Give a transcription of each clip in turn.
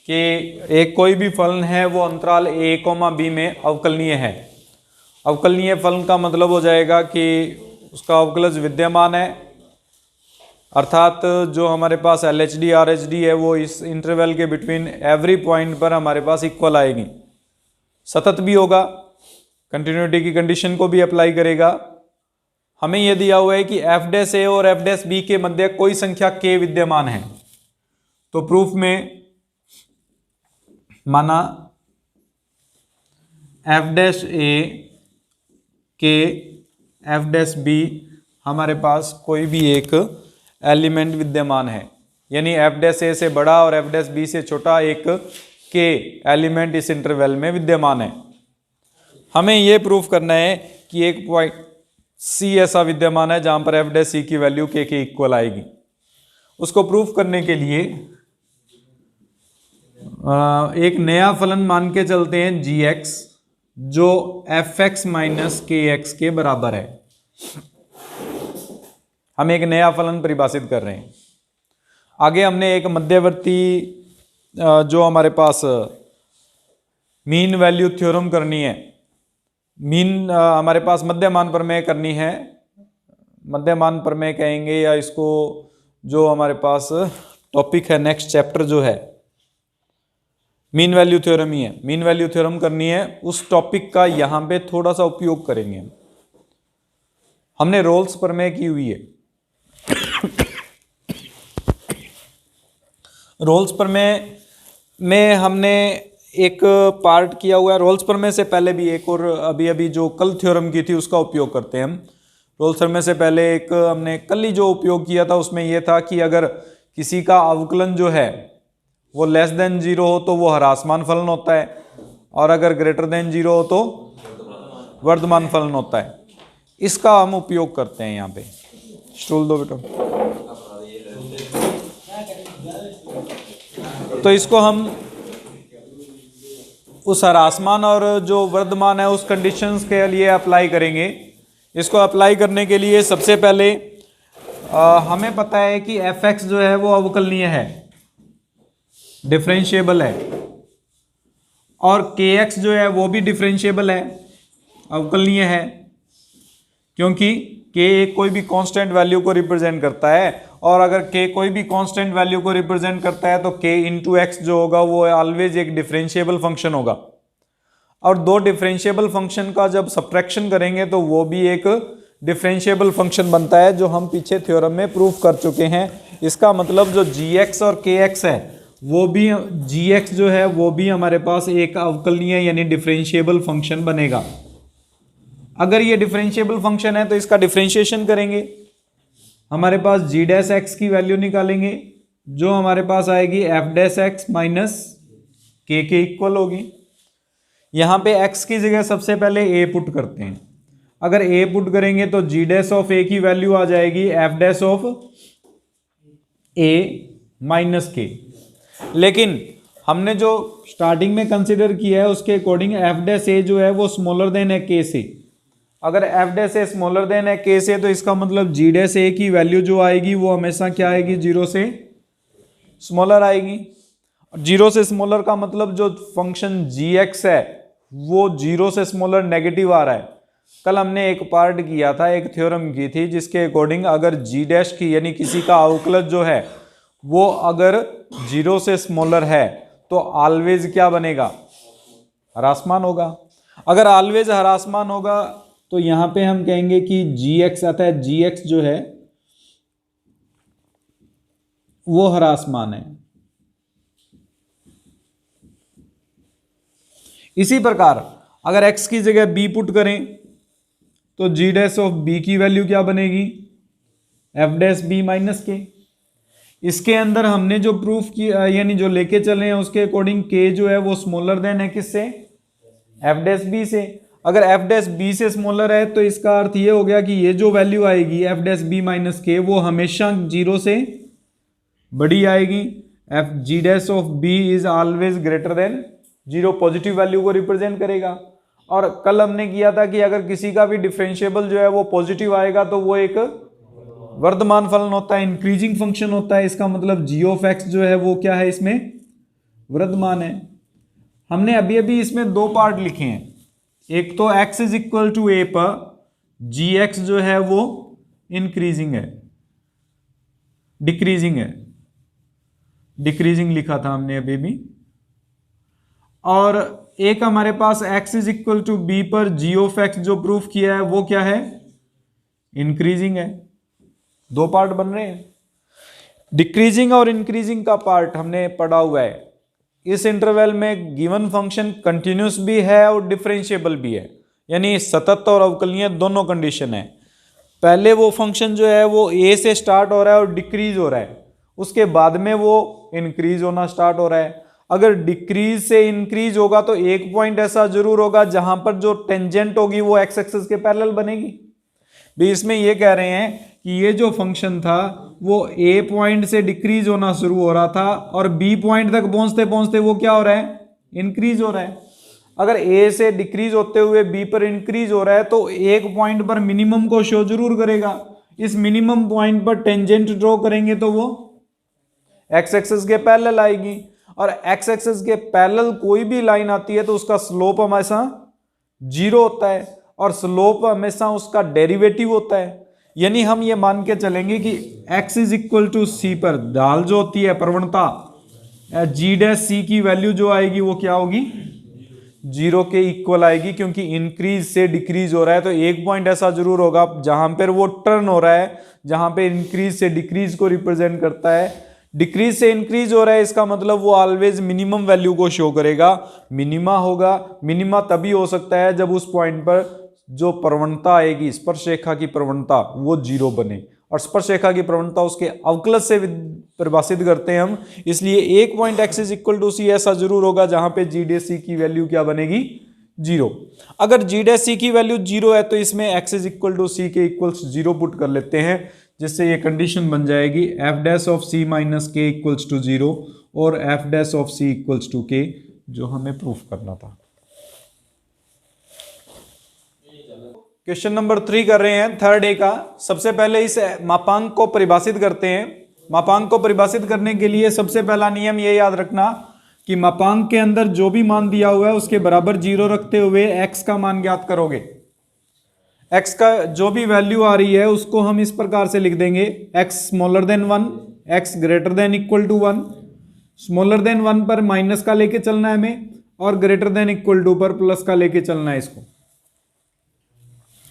कि एक कोई भी फलन है वो अंतराल a, b में अवकलनीय है। अवकलनीय फलन का मतलब हो जाएगा कि उसका अवकलज विद्यमान है, अर्थात जो हमारे पास LHD RHD है वो इस इंटरवल के बिटवीन एवरी पॉइंट पर हमारे पास इक्वल आएगी। सतत भी होगा, कंटिन्यूटी की कंडीशन को भी अप्लाई करेगा। हमें यह दिया हुआ है कि f' a और f' b के मध्य कोई संख्या k विद्यमान है। तो प्रूफ में माना f' a k f' b हमारे पास कोई भी एक एलिमेंट विद्यमान है, यानी f' a से बड़ा और f' b से छोटा एक k एलिमेंट इस इंटरवल में विद्यमान है। हमें यह प्रूफ करना है कि एक पॉइंट C ऐसा विद्यमान है जहां पर f' की वैल्यू k के इक्वल आएगी। उसको प्रूफ करने के लिए एक नया फलन मान के चलते हैं gx, जो fx माइनस kx के बराबर है। हम एक नया फलन परिभाषित कर रहे हैं। आगे हमने एक मध्यवर्ती जो हमारे पास मीन वैल्यू थ्योरम करनी है, मीन हमारे पास मध्यमान प्रमेय करनी है। मध्यमान प्रमेय कहेंगे या इसको जो हमारे पास टॉपिक है नेक्स्ट चैप्टर जो है मीन वैल्यू थ्योरम ही है। मीन वैल्यू थ्योरम करनी है, उस टॉपिक का यहां पे थोड़ा सा उपयोग करेंगे। हमने रोल्स प्रमेय की हुई है। रोल्स प्रमेय में हमने एक पार्ट किया हुआ है। रोल्स प्रमेय से पहले भी एक और अभी जो कल थ्योरम की थी उसका उपयोग करते हैं हम। रोल्स प्रमेय से पहले एक हमने कल ही जो उपयोग किया था उसमें यह था कि अगर किसी का अवकलन जो है वो लेस देन 0 हो तो वो ह्रासमान फलन होता है, और अगर ग्रेटर देन 0 हो तो वर्धमान फलन होता है। इसका हम उपयोग करते हैं यहाँ पे। स्टूल दो बेटा। तो इसको हम उस ह्रासमान और जो वर्धमान है उस कंडीशंस के लिए अप्लाई करेंगे। इसको अप्लाई करने के लिए सबसे पहले हमें पता है कि fx जो है वो अवकलनीय है, डिफरेंशिएबल है, और kx जो है वो भी डिफरेंशिएबल है, अवकलनीय है, क्योंकि k एक कोई भी कांस्टेंट वैल्यू को रिप्रेजेंट करता है, और अगर k कोई भी कांस्टेंट वैल्यू को रिप्रेजेंट करता है तो k इंटू एक्स जो होगा वो ऑलवेज एक डिफरेंशिएबल फंक्शन होगा। और दो डिफरेंशिएबल फंक्शन का जब सब्ट्रैक्शन करेंगे तो वो भी एक डिफरेंशिएबल फंक्शन बनता है, जो हम पीछे थ्योरम में प्रूफ कर चुके हैं। इसका मतलब जो gx और kx है वो भी, gx जो है वो भी हमारे पास एक अवकलनीय यानी डिफरेंशिएबल फंक्शन बनेगा। अगर ये डिफरेंशिएबल फंक्शन है तो इसका डिफरेंशिएशन करेंगे, हमारे पास g' की वैल्यू निकालेंगे जो हमारे पास आएगी f' माइनस k के इक्वल होगी। यहां पे x की जगह सबसे पहले a पुट करते हैं। अगर a पुट करेंगे तो g' ऑफ a की वैल्यू आ जाएगी f' of a minus k। लेकिन हमने जो स्टार्टिंग में कंसिडर किया है उसके अकॉर्डिंग f' जो है वो स्मॉलर देन है k से। अगर f' स्मॉलर देन है k से तो इसका मतलब g' की वैल्यू जो आएगी वो हमेशा क्या आएगी, 0 से स्मॉलर आएगी। 0 से स्मॉलर का मतलब जो फंक्शन gx है वो 0 से स्मॉलर नेगेटिव आ रहा है। कल हमने एक पार्ट किया था, एक थ्योरम की थी जिसके अकॉर्डिंग अगर g' की यानी किसी का अवकलज जो है वो अगर 0 से स्मॉलर है तो ऑलवेज क्या बनेगा, ह्रासमान होगा। अगर ऑलवेज ह्रासमान होगा तो यहां पे हम कहेंगे कि gx आता है, gx जो है वो ह्रासमान है। इसी प्रकार अगर x की जगह b पुट करें तो g' ऑफ b की वैल्यू क्या बनेगी, f' माइनस k। इसके अंदर हमने जो प्रूफ किया यानी जो लेके चले हैं उसके अकॉर्डिंग k जो है वो स्मॉलर देन है किससे, f' से। अगर f' से स्मॉलर है तो इसका अर्थ ये हो गया कि ये जो वैल्यू आएगी f' माइनस k वो हमेशा 0 से बड़ी आएगी। g' of b is always greater than 0, positive value को रिप्रेजेंट करेगा। और कल हमने किया था कि अगर किसी का भी डिफरेंशिएबल जो है वो पॉजिटिव आएगा तो वो एक वर्धमान फलन होता है, इंक्रीजिंग फंक्शन होता है। इसका मतलब g ऑफ x जो है वो क्या है, इसमें वृद्ध मान है। हमने अभी अभी इसमें दो पार्ट लिखे हैं, एक तो x is equal to a पर gx जो है वो इंक्रीजिंग है, डिक्रीजिंग है, डिक्रीजिंग लिखा था हमने अभी भी, और एक हमारे पास x is equal to b पर g ऑफ x जो प्रूफ किया है वो क्या है, इंक्रीजिंग है। दो पार्ट बन रहे हैं। डिक्रीजिंग और इंक्रीजिंग का पार्ट हमने पढ़ा हुआ है। इस इंटरवल में गिवन फंक्शन कंटिन्यूस भी है और डिफरेंशिएबल भी है, यानी सतत और अवकलनीय दोनों कंडीशन है। पहले वो फंक्शन जो है वो a से स्टार्ट हो रहा है और डिक्रीज हो रहा है, उसके बाद में वो इंक्रीज होना स्टार्ट हो रहा है। अगर डिक्रीज से इंक्रीज होगा तो एक पॉइंट ऐसा जरूर होगा जहां पर जो टेंजेंट होगी वो एक्स एक्सिस के पैरेलल बनेगी। भी इसमें ये कह रहे हैं कि ये जो फंक्शन था वो ए पॉइंट से डिक्रीज होना शुरू हो रहा था और बी पॉइंट तक पहुंचते पहुंचते वो क्या हो रहा है, इंक्रीज हो रहा है। अगर ए से डिक्रीज होते हुए बी पर इंक्रीज हो रहा है तो एक पॉइंट पर मिनिमम को शो जरूर करेगा। इस मिनिमम पॉइंट पर टेंजेंट ड्रॉ करेंगे तो वो एक्स एक्सिस के पैरेलल आएगी, और एक्स एक्सिस के पैरेलल कोई भी लाइन आती है तो उसका स्लोप हमेशा जीरो होता है और स्लोप हमेशा उसका डेरिवेटिव होता है। यानी हम ये मान के चलेंगे कि x इज इक्वल टू सी पर ढाल जो होती है प्रवणता जी डैश सी की वैल्यू जो आएगी वो क्या होगी, जीरो के इक्वल आएगी, क्योंकि इंक्रीज से डिक्रीज हो रहा है। तो एक पॉइंट ऐसा जरूर होगा जहां पर वो टर्न हो रहा है, जहां पे इंक्रीज से डिक्रीज को रिप्रेजेंट करता है। डिक्रीज से इंक्रीज हो रहा है इसका मतलब वो ऑलवेज मिनिमम वैल्यू को शो करेगा, मिनिमा होगा। मिनिमा तभी हो सकता है जब उस पॉइंट पर जो प्रवणता आएगी स्पर्शरेखा की प्रवणता वो जीरो बने, और स्पर्शरेखा की प्रवणता उसके अवकलज से परिभाषित करते हैं हम। इसलिए एक point x is equal to C ऐसा जरूर होगा जहां पे जी डे सी की वैल्यू क्या बनेगी, जीरो। अगर जी डे सी की वैल्यू जीरो है तो इसमें x इज इक्वल टू सी के इक्वल्स जीरो पुट कर लेते हैं, जिससे ये कंडीशन बन जाएगी F dash of C minus K equals to zero और F dash of C equals to K, जो हमें प्रूफ करना था। क्वेश्चन नंबर 3 कर रहे हैं, थर्ड ए का। सबसे पहले इस मापांक को परिभाषित करते हैं। मापांक को परिभाषित करने के लिए सबसे पहला नियम ये याद रखना कि मापांक के अंदर जो भी मान दिया हुआ है उसके बराबर जीरो रखते हुए x का मान ज्ञात करोगे। x का जो भी वैल्यू आ रही है उसको हम इस प्रकार से लिख देंगे, x smaller than 1, x greater than equal to 1। Smaller than 1 पर माइनस का लेके चलना है हमें, और ग्रेटर देन इक्वल टू पर प्लस का लेके चलना है इसको।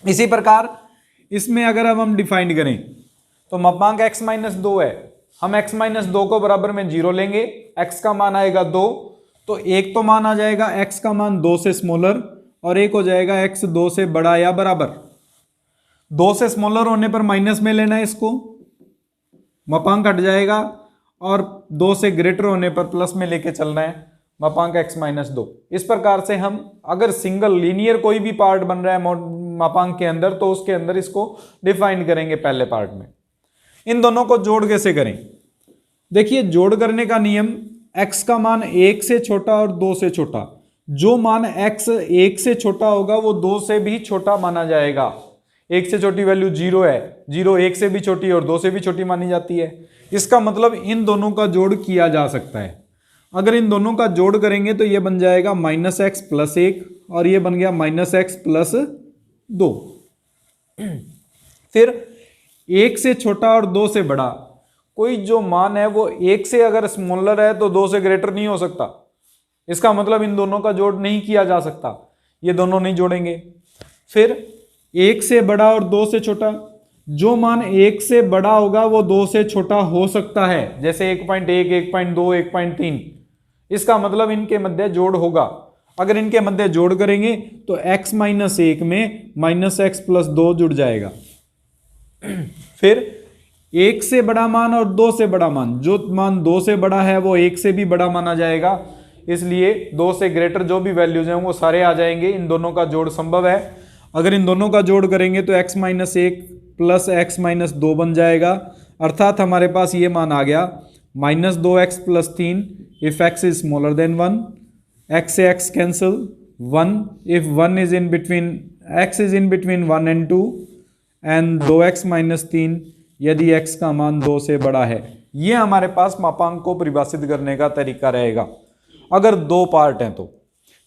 इसी प्रकार इसमें अगर अब हम डिफाइन करें तो मापांक x माइनस 2 है, हम x माइनस 2 को बराबर में जीरो लेंगे, x का मान आएगा 2, तो एक तो मान आ जाएगा x का मान 2 से स्मॉलर और एक हो जाएगा x 2 से बड़ा या बराबर। 2 से स्मॉलर होने पर माइनस में लेना है इसको, मापांक हट जाएगा, और 2 से ग्रेटर होने पर प्लस में लेके चलना है, मापांक x माइनस 2। इस प्रकार से हम अगर सिंगल लीनियर कोई भी पार्ट बन रहा है मापांक के अंदर तो उसके अंदर इसको डिफाइन करेंगे पहले पार्ट में। इन दोनों को जोड़ कैसे करें, देखिए जोड़ करने का नियम, x का मान 1 से छोटा और 2 से छोटा, जो मान x 1 से छोटा होगा वो 2 से भी छोटा माना जाएगा। 1 से छोटी वैल्यू 0 है, 0 1 से भी छोटी और 2 से भी छोटी मानी जाती है। इसका मतलब इन दोनों का जोड़ किया जा सकता है। अगर इन दोनों का जोड़ करेंगे तो ये बन जाएगा माइनस एक्स प्लस 1 और ये बन गया माइनस एक्स प्लस 2। फिर 1 से छोटा और 2 से बड़ा कोई जो मान है वो 1 से अगर स्मॉलर है तो 2 से ग्रेटर नहीं हो सकता। इसका मतलब इन दोनों का जोड़ नहीं किया जा सकता, ये दोनों नहीं जोड़ेंगे। फिर 1 से बड़ा और 2 से छोटा, जो मान 1 से बड़ा होगा वो 2 से छोटा हो सकता है, जैसे 1.1, 1.2, 1.3। इसका मतलब इनके मध्य जोड़ होगा। अगर इनके मध्य जोड़ करेंगे तो x माइनस 1 में माइनस एक्स प्लस 2 जुड़ जाएगा। फिर 1 से बड़ा मान और 2 से बड़ा मान, जो मान 2 से बड़ा है वो 1 से भी बड़ा माना जाएगा, इसलिए 2 से ग्रेटर जो भी वैल्यूज हैं वो सारे आ जाएंगे। इन दोनों का जोड़ संभव है। अगर इन दोनों का जोड़ करेंगे तो x minus 1 plus x minus 2 बन जाएगा, अर्थात हमारे पास ये मान आ गया minus 2x plus 3 if x is smaller than 1, x से x cancel, 1 if 1 is in between x is in between 1 and 2, and 2x minus 3 यदि x का मान 2 से बड़ा है। ये हमारे पास मापांक को परिभाषित करने का तरीका रहेगा। अगर 2 पार्ट हैं तो,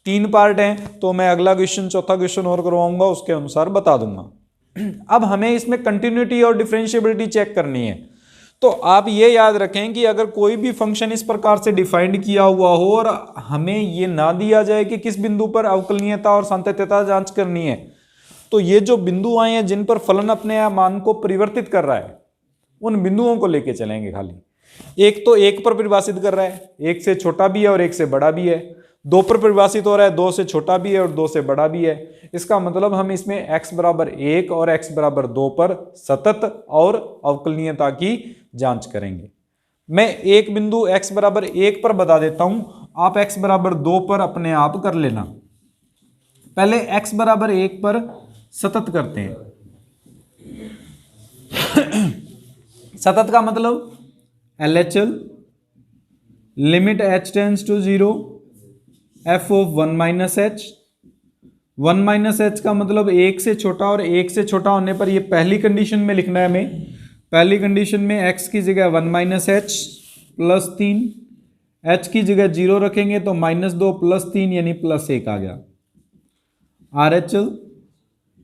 3 पार्ट हैं तो मैं अगला क्वेश्चन, चौथा क्वेश्चन और करवाऊंगा, उसके अनुसार बता दूंगा। अब हमें इसमें कंटिन्यूटी और डिफरेंशिएबिलिटी चेक करनी है। तो आप ये याद रखें कि अगर कोई भी फंक्शन इस प्रकार से डिफाइंड किया हुआ हो और हमें ये ना दिया जाए कि किस बिंदु पर अवकलनीयता और सांतत्यता जांच करनी है, तो ये जो बिंदु आए हैं जिन पर फलन अपने मान को परिवर्तित कर रहा है, उन बिंदुओं को लेके चलेंगे खाली। एक तो 1 पर परिभाषित कर रहा है, 1 से छोटा भी है और 1 से बड़ा भी है। 2 पर परिभाषित हो रहा है, 2 से छोटा भी है और 2 से बड़ा भी है। इसका मतलब हम इसमें x बराबर 1 और x बराबर 2 पर सतत और अवकलनीयता की जांच करेंगे। मैं एक बिंदु x बराबर 1 पर बता देता हूं, आप x बराबर 2 पर अपने आप कर लेना। पहले x बराबर 1 पर सतत करते हैं। सतत का मतलब LHL limit h tends to 0 f of 1 minus H. 1 minus H का मतलब 1 से छोटा, और 1 से छोटा होने पर ये पहली कंडीशन में लिखना है हमें। पहली कंडीशन में x की जगह 1 माइनस एच प्लस 3, h की जगह 0 रखेंगे तो -2 प्लस 3 यानी +1 आ गया। RHL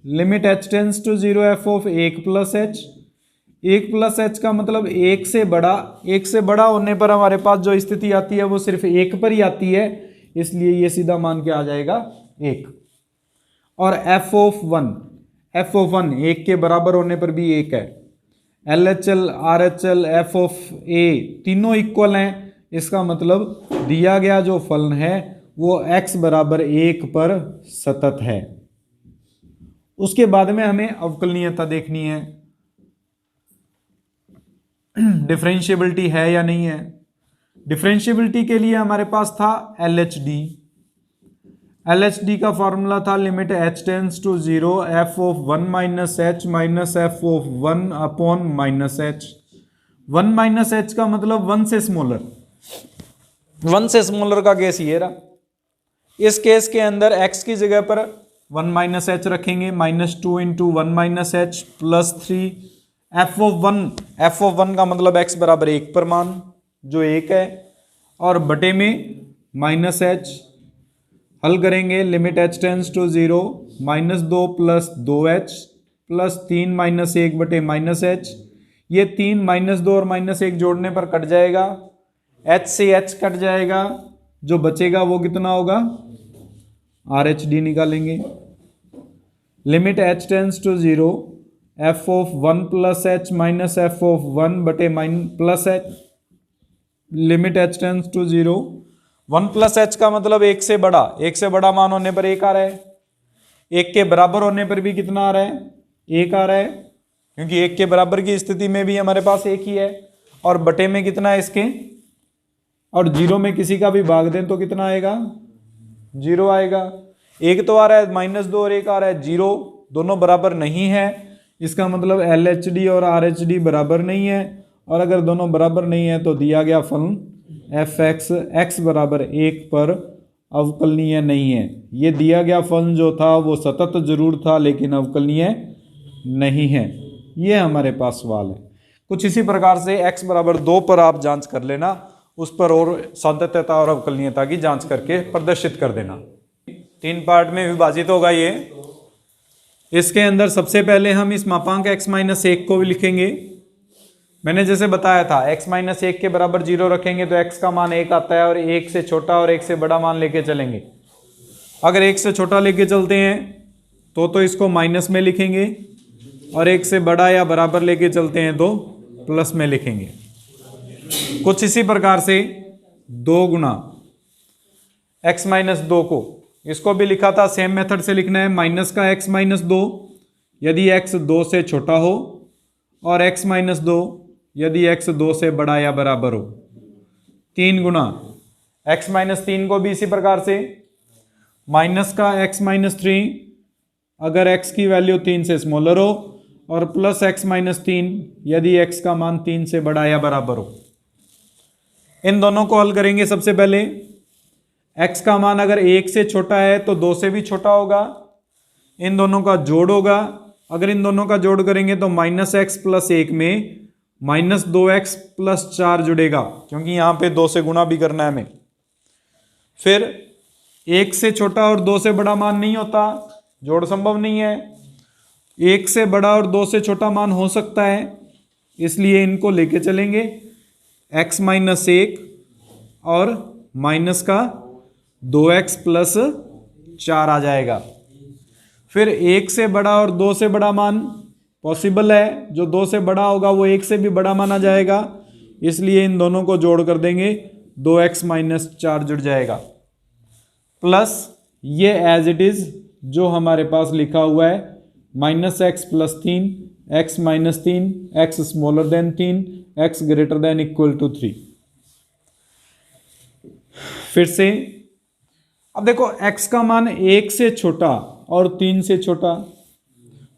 limit h tends to 0 f of 1 plus H. 1 plus H का मतलब 1 से बड़ा होने पर हमारे पास जो स्थिति आती है वो सिर्फ 1 पर ही आती है, इसलिए ये सीधा मान के आ जाएगा 1। और f ऑफ 1 1 के बराबर होने पर भी 1 है। LHL RHL f of a तीनों इक्वल हैं, इसका मतलब दिया गया जो फलन है वो x बराबर 1 पर सतत है। उसके बाद में हमें अवकलनीयता देखनी है, डिफरेंशिएबिलिटी है या नहीं है। डिफरेंशिएबिलिटी के लिए हमारे पास था LHD। LHD का फॉर्मूला था limit h tends to 0 f of 1 minus h minus f of 1 upon minus H. 1 minus H का मतलब 1 से स्मॉलर। 1 से स्मॉलर का केस ये रहा। इस केस के अंदर x की जगह पर 1 माइनस एच रखेंगे, -2 into 1 minus H plus 3। f of 1 का मतलब x बराबर 1 पर मान जो 1 है, और बटे में माइनस एच। हल करेंगे, limit h tends to 0 -2 plus 2h plus 3 minus 1 बटे माइनस एच। ये 3 -2 और -1 जोड़ने पर कट जाएगा, h से h कट जाएगा, जो बचेगा वो कितना होगा, RHD निकालेंगे। Limit h tends to 0 f of 1 plus h minus f of 1 बटे plus h. Limit h tends to 0 1 plus H का मतलब 1 से बड़ा मान होने पर 1 आ रहा है। 1 के बराबर होने पर भी कितना आ रहा है, 1 आ रहा है, क्योंकि 1 के बराबर की स्थिति में भी हमारे पास 1 ही है। और बटे में कितना है इसके, और 0 में किसी का भी भाग दें तो कितना आएगा, 0 आएगा। 1 तो आ रहा है, -2 और 1 आ रहा है, 0 दोनों बराबर नहीं है। इसका मतलब LHD और RHD बराबर नहीं है, और अगर दोनों बराबर नहीं है तो दिया गया फलन fx x बराबर 1 पर अवकलनीय नहीं है। ये दिया गया फलन जो था वो सतत जरूर था लेकिन अवकलनीय नहीं है। ये हमारे पास सवाल है। कुछ इसी प्रकार से x बराबर 2 पर आप जांच कर लेना, उस पर और सांतत्यता और अवकलनीयता की जांच करके प्रदर्शित कर देना। 3 पार्ट में विभाजित होगा ये। इसके अंदर सबसे पहले हम इस मापांक x-1 को भी लिखेंगे। मैंने जैसे बताया था x-1 के बराबर 0 रखेंगे तो x का मान 1 आता है, और 1 से छोटा और 1 से बड़ा मान लेके चलेंगे। अगर 1 से छोटा लेके चलते हैं तो इसको माइनस में लिखेंगे, और 1 से बड़ा या बराबर लेके चलते हैं तो प्लस में लिखेंगे। कुछ इसी प्रकार से 2 गुना x-2 को, इसको भी लिखा था सेम मेथड से लिखना है, माइनस का x-2 यदि x 2 से छोटा हो, और x-2 यदि x 2 से बड़ा या बराबर हो। 3 गुना x-3 को भी इसी प्रकार से, माइनस का x-3 अगर x की वैल्यू 3 से स्मॉलर हो, और प्लस x-3 यदि x का मान 3 से बड़ा या बराबर हो। इन दोनों को हल करेंगे। सबसे पहले x का मान अगर 1 से छोटा है तो 2 से भी छोटा होगा, इन दोनों का जोड़ होगा। अगर इन दोनों का जोड़ करेंगे तो -x प्लस 1 में -2x प्लस 4 जुड़ेगा, क्योंकि यहाँ पे 2 से गुणा भी करना है हमें। फिर 1 से छोटा और 2 से बड़ा मान नहीं होता, जोड़ संभव नहीं है। 1 से बड़ा और 2 से छोटा मान हो सकता है, इसलिए इनको लेके चलेंगे। x माइनस 1 और माइनस का 2x प्लस 4 आ जाएगा। फिर 1 से बड़ा और 2 से बड़ा मान पॉसिबल है, जो 2 से बड़ा होगा वो 1 से भी बड़ा माना जाएगा, इसलिए इन दोनों को जोड़ कर देंगे, 2x माइनस 4 जुड़ जाएगा। प्लस ये एज इट इज जो हमारे पास लिखा हुआ है, minus x plus 3, x minus 3, x smaller than 3, x greater than equal to 3। फिर से अब देखो x का मान 1 से छोटा और 3 से छोटा,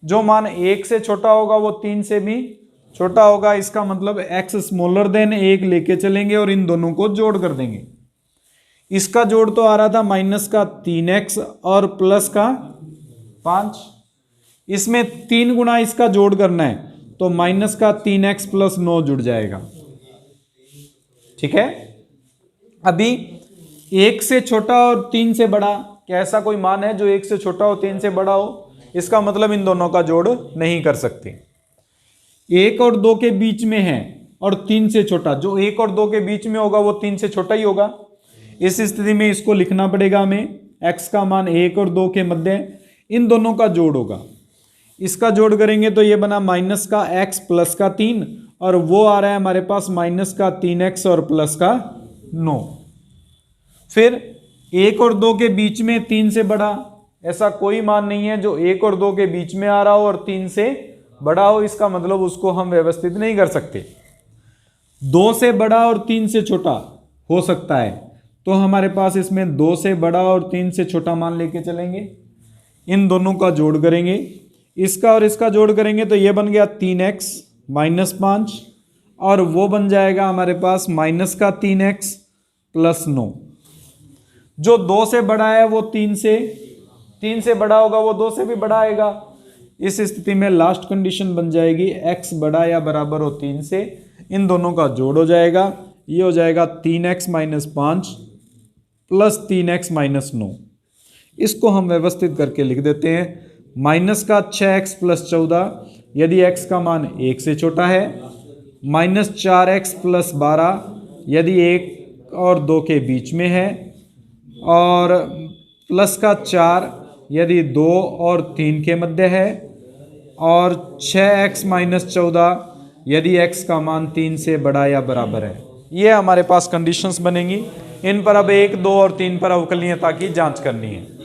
जो मान 1 से छोटा होगा वो 3 से भी छोटा होगा, इसका मतलब x स्मॉलर देन 1 लेके चलेंगे और इन दोनों को जोड़ कर देंगे। इसका जोड़ तो आ रहा था माइनस का 3x और प्लस का 5, इसमें 3 गुना इसका जोड़ करना है, तो माइनस का 3x प्लस 9 जुड़ जाएगा। ठीक है, अभी 1 से छोटा और 3 से बड़ा, क्या ऐसा कोई मान है जो 1 से छोटा हो 3 से बड़ा हो? इसका मतलब इन दोनों का जोड़ नहीं कर सकते। 1 और 2 के बीच में है और 3 से छोटा, जो 1 और 2 के बीच में होगा वो 3 से छोटा ही होगा। इस स्थिति में इसको लिखना पड़ेगा हमें, x का मान 1 और 2 के मध्य, इन दोनों का जोड़ होगा। इसका जोड़ करेंगे तो ये बना माइनस का x प्लस का 3, और वो आ रहा है हमारे पास माइनस का 3x और प्लस का 9। फिर 1 और 2 के बीच में 3 से बड़ा, ऐसा कोई मान नहीं है जो 1 और 2 के बीच में आ रहा हो और 3 से बड़ा हो, इसका मतलब उसको हम व्यवस्थित नहीं कर सकते। 2 से बड़ा और 3 से छोटा हो सकता है, तो हमारे पास इसमें 2 से बड़ा और 3 से छोटा मान लेके चलेंगे। इन दोनों का जोड़ करेंगे, इसका और इसका जोड़ करेंगे तो ये बन गया 3x माइनस 5, और वो बन जाएगा हमारे पास माइनस का 3x प्लस 9। जो 2 से बड़ा है वो 3 से बड़ा होगा, वो 2 से भी बड़ा आएगा। इस स्थिति में लास्ट कंडीशन बन जाएगी x बड़ा या बराबर हो 3 से, इन दोनों का जोड़ हो जाएगा, ये हो जाएगा 3x minus 5 plus 3x minus 9। इसको हम व्यवस्थित करके लिख देते हैं, माइनस का 6x प्लस 14 यदि x का मान 1 से छोटा है, माइनस 4x प्लस 12 यदि 1 और 2 के बीच में है, और प्लस का 4 यदि 2 और 3 के मध्य है, और 6x माइनस 14 यदि x का मान 3 से बड़ा या बराबर है। ये हमारे पास कंडीशंस बनेंगी। इन पर अब 1, 2 और 3 पर अवकलनीयता की जांच करनी है।